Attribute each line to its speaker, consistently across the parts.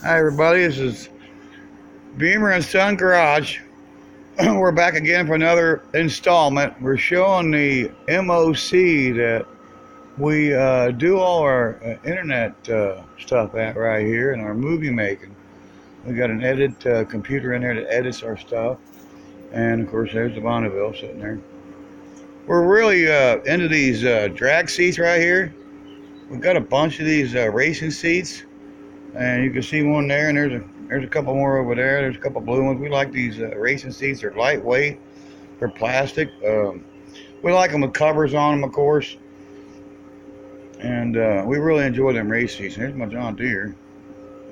Speaker 1: Hi everybody, this is Beamer and Son Garage. We're back again for another installment. We're showing the MOC that we do all our internet stuff at right here and our movie making. We got an computer in there that edits our stuff, and of course there's the Bonneville sitting there. We're really into these drag seats right here. We've got a bunch of these racing seats. And you can see one there, and there's a couple more over there. There's a couple blue ones. We like these racing seats. They're lightweight. They're plastic. We like them with covers on them, of course. And we really enjoy them race seats. There's my John Deere,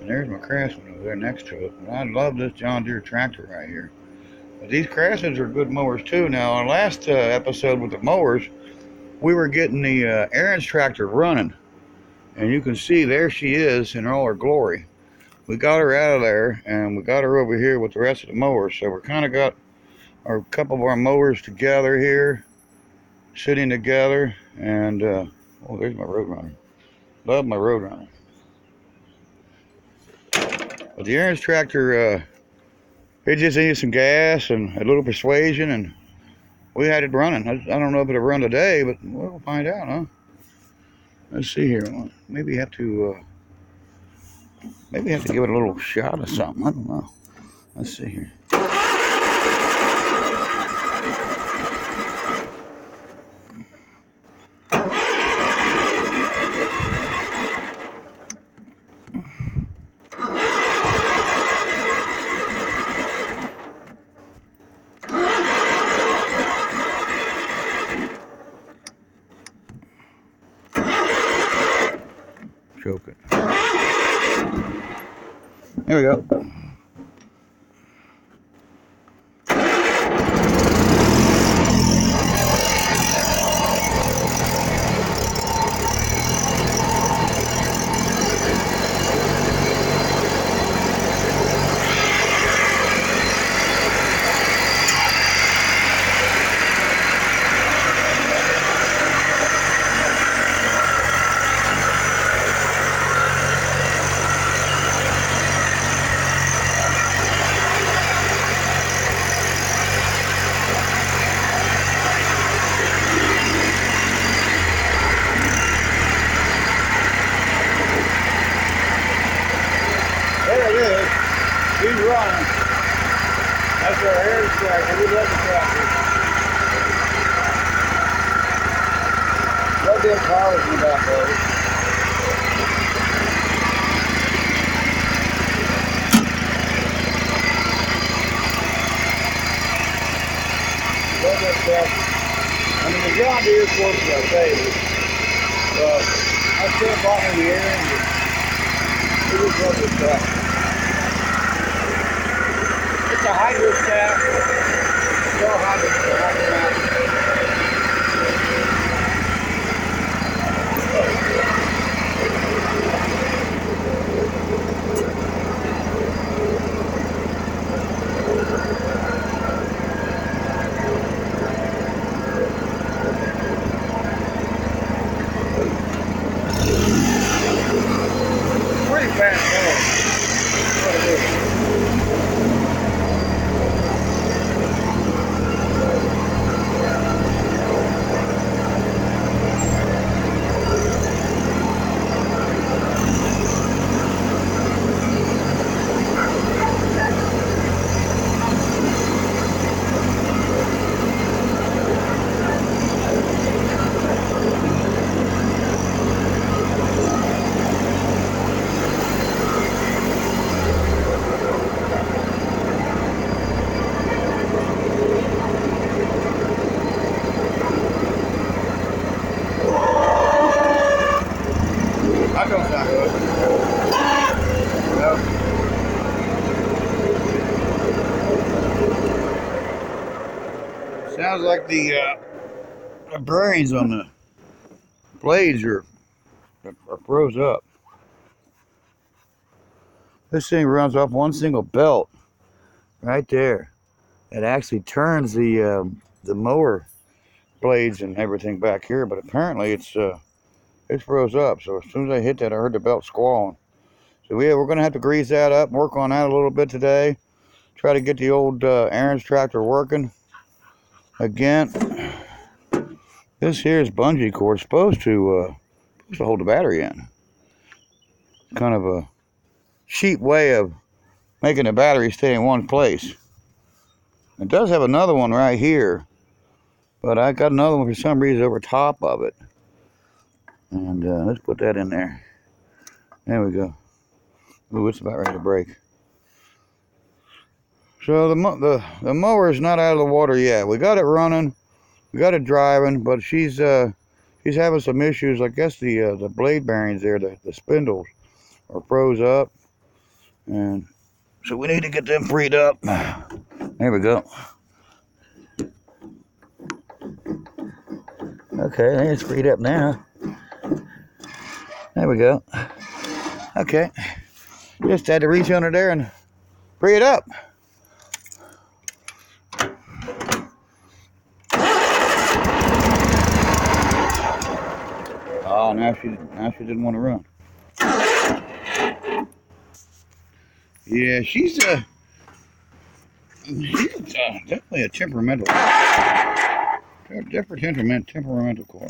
Speaker 1: and there's my Craftsman over there next to it. And I love this John Deere tractor right here. But these Craftsmans are good mowers too. Now, our last episode with the mowers, we were getting the ariens tractor running, and you can see there she is in all her glory. We got her out of there, and we got her over here with the rest of the mowers. So we're kind of got a couple of our mowers together here, sitting together. And oh, there's my Roadrunner. Love my Roadrunner. But the ariens tractor, it just needed some gas and a little persuasion, and we had it running. I don't know if it'll run today, but we'll find out, huh? Let's see here. Maybe have to give it a little shot or something. I don't know. Let's see here. Choke it. There we go. He's running. That's our ariens tractor. We love the tractor. Love them cars in the back of it. Love that tractor. I mean, the John Deere, of course, is our favorite. But I still bought in the ariens, and we just love this tractor. It's a hydro staff. It's all hydro staff. Pretty fast going. What it is. Sounds like the bearings on the blades are froze up. This thing runs off one single belt right there. It actually turns the mower blades and everything back here, but apparently it's froze up. So as soon as I hit that, I heard the belt squalling. So yeah, we're going to have to grease that up, work on that a little bit today. Try to get the old ariens tractor working again. This here is bungee cord, supposed to hold the battery in. Kind of a cheap way of making the battery stay in one place. It does have another one right here, but I got another one for some reason over top of it. And let's put that in there. There we go. Ooh, it's about ready to break. So the mower is not out of the water yet. We got it running, we got it driving, but she's having some issues. I guess the blade bearings there, the spindles are froze up, and so we need to get them freed up. There we go. Okay, I think it's freed up now. There we go. Okay, just had to reach under there and free it up. Oh, now she didn't want to run. Yeah, she's definitely a temperamental core.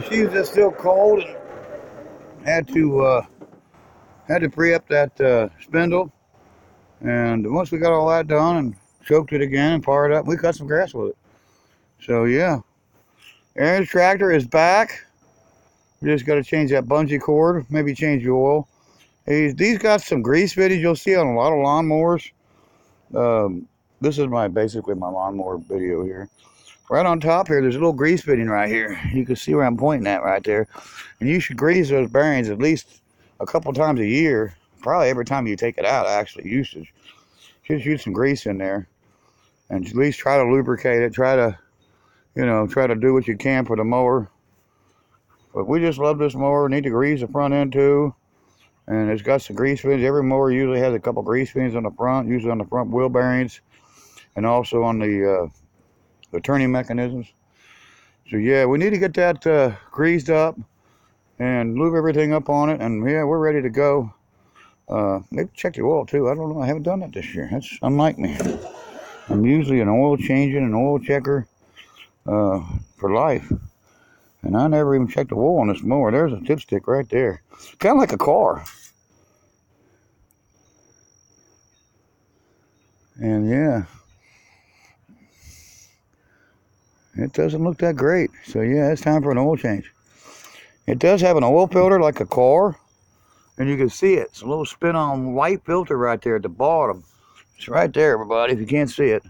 Speaker 1: She was just still cold and had to free up that spindle. And once we got all that done and choked it again and fired up, we cut some grass with it. So yeah, Aaron's tractor is back. We just got to change that bungee cord, maybe change the oil. These got some grease fittings you'll see on a lot of lawnmowers. This is basically my lawnmower video here. Right on top here, there's a little grease fitting right here. You can see where I'm pointing at right there. And you should grease those bearings at least a couple times a year. Probably every time you take it out, actually. You should shoot some grease in there. And at least try to lubricate it. Try to do what you can for the mower. But we just love this mower. Need to grease the front end too. And it's got some grease fittings. Every mower usually has a couple grease fittings on the front, usually on the front wheel bearings. And also on the turning mechanisms. So yeah, we need to get that greased up and lube everything up on it, and yeah, we're ready to go. Maybe check the oil too. I don't know, I haven't done that this year. That's unlike me. I'm usually an oil changer and an oil checker for life, and I never even checked the oil on this mower. There's a dipstick right there, kind of like a car. And yeah, it doesn't look that great. So yeah, it's time for an oil change. It does have an oil filter like a car, and you can see it. It's a little spin-on white filter right there at the bottom. It's right there, everybody, if you can't see it.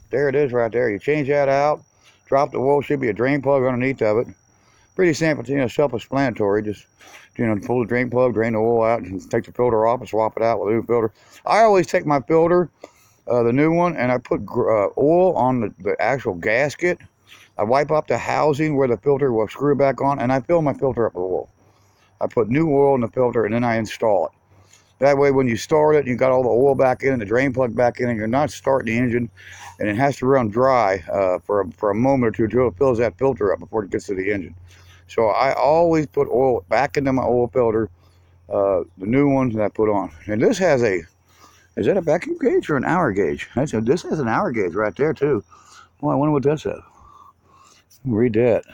Speaker 1: There it is right there. You change that out, drop the oil, should be a drain plug underneath of it. Pretty simple, self-explanatory. Just, pull the drain plug, drain the oil out, and take the filter off and swap it out with a new filter. I always take my filter, the new one, and I put oil on the actual gasket. I wipe up the housing where the filter will screw back on, and I fill my filter up with oil. I put new oil in the filter, and then I install it. That way when you start it, you got all the oil back in and the drain plug back in, and you're not starting the engine, and it has to run dry for a moment or two until it fills that filter up before it gets to the engine. So I always put oil back into my oil filter, the new ones that I put on. And this has is that a vacuum gauge or an hour gauge? This has an hour gauge right there too. Well, I wonder what that says. Read that.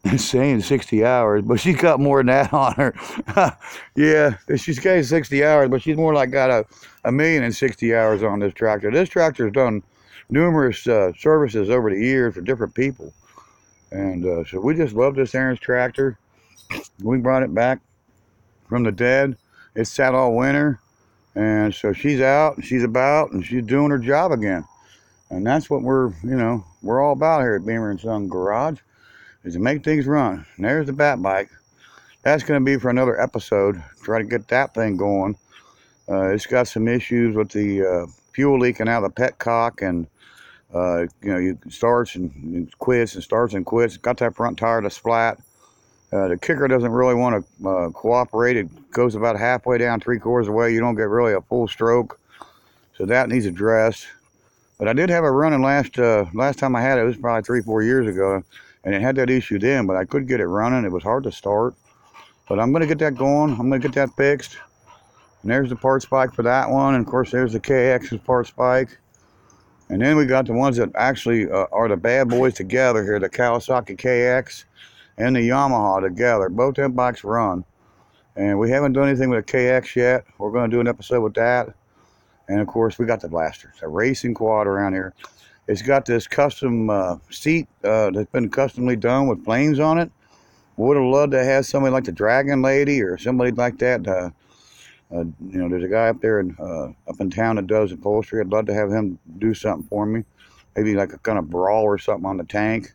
Speaker 1: It's saying 60 hours, but she's got more than that on her. Yeah, she's got 60 hours, but she's more like got a 1,060,000 hours on this tractor. This tractor's done numerous services over the years for different people. And so we just love this Ariens tractor. We brought it back from the dead. It sat all winter. And so she's out, and she's about, and she's doing her job again. And that's what we're all about here at Beamer & Son Garage, is to make things run. And there's the bat bike. That's going to be for another episode. Try to get that thing going. It's got some issues with the fuel leaking out of the petcock, and you starts and quits and starts and quits. Got that front tire that's flat. The kicker doesn't really want to cooperate. It goes about halfway down, 3/4 of the way. You don't get really a full stroke, so that needs addressed. But I did have it running last time I had it. It was probably 3-4 years ago, and it had that issue then. But I could get it running. It was hard to start. But I'm going to get that going. I'm going to get that fixed. And there's the part spike for that one. And of course, there's the KX's part spike. And then we got the ones that actually are the bad boys together here, the Kawasaki KX and the Yamaha together. Both them bikes run. And we haven't done anything with the KX yet. We're going to do an episode with that. And of course, we got the Blaster, a racing quad around here. It's got this custom seat that's been customly done with flames on it. Would have loved to have somebody like the Dragon Lady or somebody like that. There's a guy up there up in town that does upholstery. I'd love to have him do something for me. Maybe like a kind of brawl or something on the tank.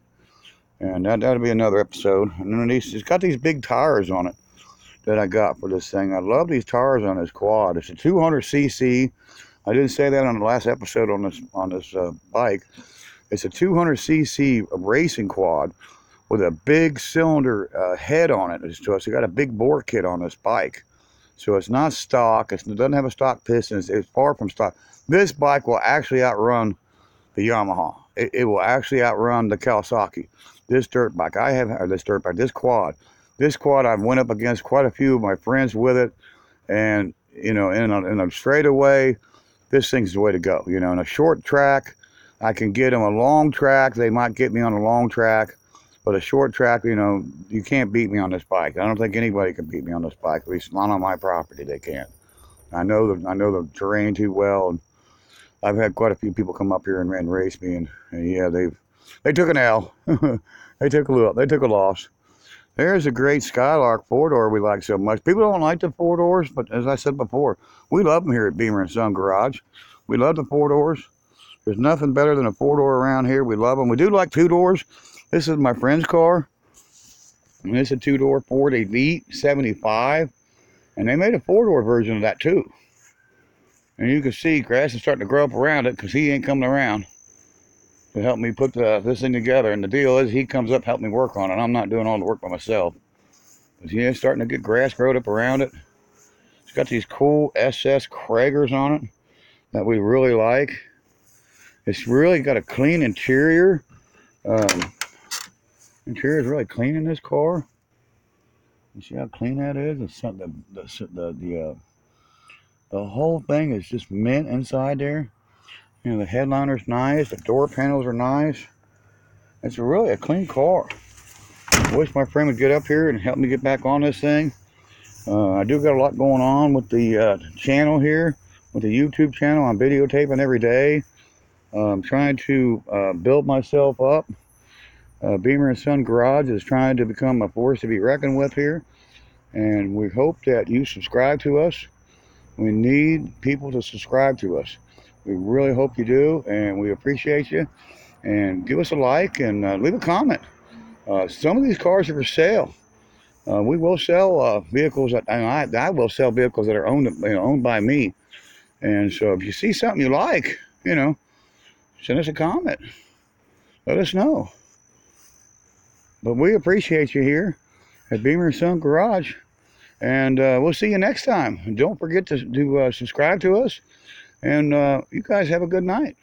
Speaker 1: And that'll be another episode. And then it's got these big tires on it that I got for this thing. I love these tires on this quad. It's a 200cc. I didn't say that on the last episode on this bike. It's a 200cc racing quad with a big cylinder head on it. So it's got a big bore kit on this bike. So it's not stock. It doesn't have a stock piston. It's far from stock. This bike will actually outrun the Yamaha. It will actually outrun the Kawasaki. This dirt bike, this quad. This quad, I've went up against quite a few of my friends with it. And, in a straightaway, this thing's the way to go. In a short track, I can get them. A long track, they might get me on a long track. But a short track, you can't beat me on this bike. I don't think anybody can beat me on this bike. At least not on my property, they can't. I know the terrain too well. And I've had quite a few people come up here and race me, and yeah, they took an L. They took a loss. There's a great Skylark 4-door we like so much. People don't like the 4-doors, but as I said before, we love them here at Beamer & Son Garage. We love the 4-doors. There's nothing better than a 4-door around here. We love them. We do like 2-doors. This is my friend's car. And it's a 2-door Ford Elite 75. And they made a 4-door version of that too. And you can see grass is starting to grow up around it because he ain't coming around to help me put this thing together. And the deal is he comes up help me work on it. I'm not doing all the work by myself. But yeah, it's starting to get grass growed up around it. It's got these cool SS Kragers on it that we really like. It's really got a clean interior. Interior is really clean in this car. You see how clean that is? It's the whole thing is just mint inside there. The headliner's nice. The door panels are nice. It's really a clean car. I wish my friend would get up here and help me get back on this thing. I do got a lot going on with the channel here, with the YouTube channel. I'm videotaping every day. I'm trying to build myself up. Beamer & Son Garage is trying to become a force to be reckoned with here. And we hope that you subscribe to us. We need people to subscribe to us. We really hope you do, and we appreciate you. And give us a like and leave a comment. Some of these cars are for sale. We will sell vehicles that I will sell vehicles that are owned by me. And so if you see something you like, send us a comment. Let us know. But we appreciate you here. at Beamer and Son Garage. And we'll see you next time. And don't forget to subscribe to us. And you guys have a good night.